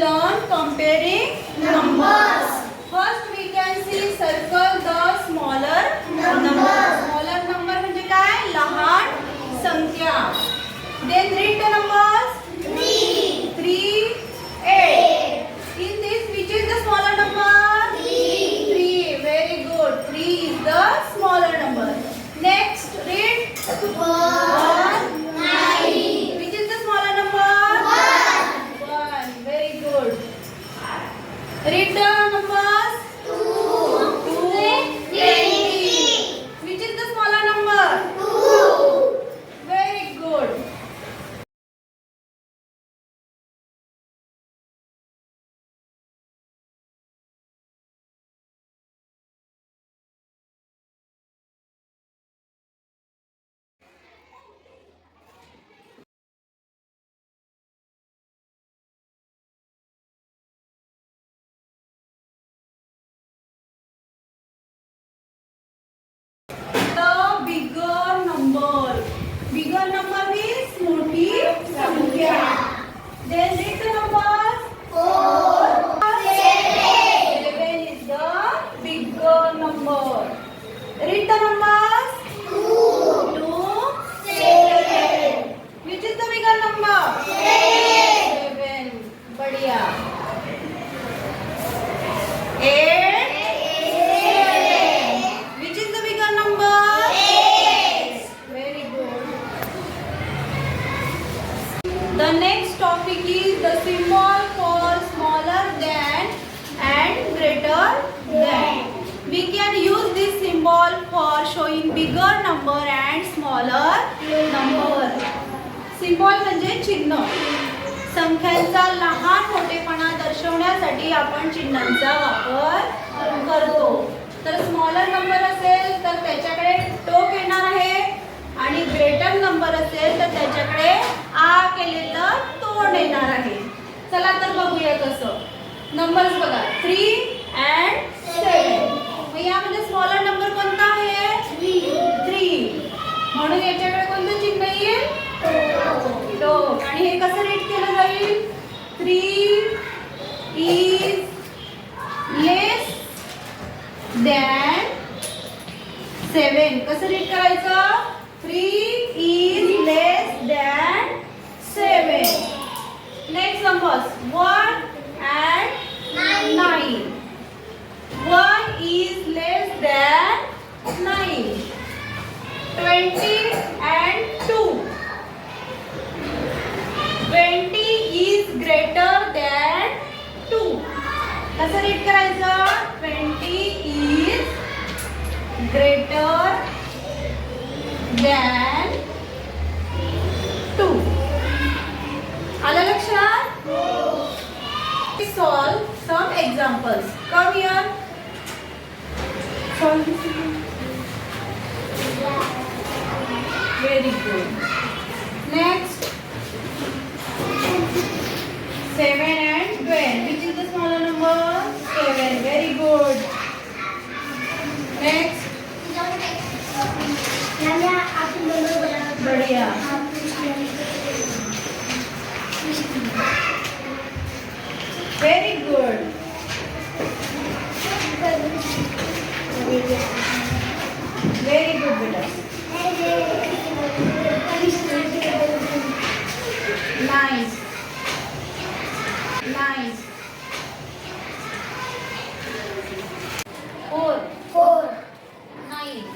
learn comparing numbers. First we can see circle the smaller number. Smaller number म्हणजे काय? लहान संख्या. Then read the numbers. 3, 8. In this, which is the smaller number? 3. Very good. 3 is the smaller number. Next, read 1, 9. Which is the smaller number? 1. Very good. Read the numbers. 2, 20. Which is the smaller number? 2. Very good. Bigger number means मोठी संख्या. Then read the numbers. 4, 7. 7 is the bigger number. Read the numbers. 2, 7. Which is the bigger number? 7. बढ़िया. 8. Which is the bigger number? Very good. The next topic is the symbol for smaller than and greater than. We can use this symbol for showing bigger number and smaller number. Symbol म्हणजे चिन्ह. संख्यांचा लहान मोठेपणा दर्शवण्यासाठी आपण चिन्हांचा वापर करतो. तर smaller number असेल तर त्याच्याकडे टोक येणार आहे आणि ग्रेटर नंबर असेल तर त्याच्याकडे आ केलेलं तोंड येणार आहे. चला तर बघूया कसं. नंबर्स बघा 3 and 7. मग यामध्ये स्मॉलर नंबर कोणता आहे? 3. म्हणून याच्याकडे कोणतं चिन्ह येईल? टोक. आणि हे कसं रीड केलं जाईल? 3 is less than 7. कसं रीड करायचं? 3 is less than 7. Next numbers 1 and 9. 1 is less than 9. 20 and 2. 20 is greater than 2. कसं रीड करायचं? 20 is greater than 2. आलं लक्षात? We solve some examples. Come here. Solve this. Very good. Next. 7 and 12. Which is the smaller number? 7. Very good. Next. बढ़िया. Very good. Very good, beta. Nice. Nice.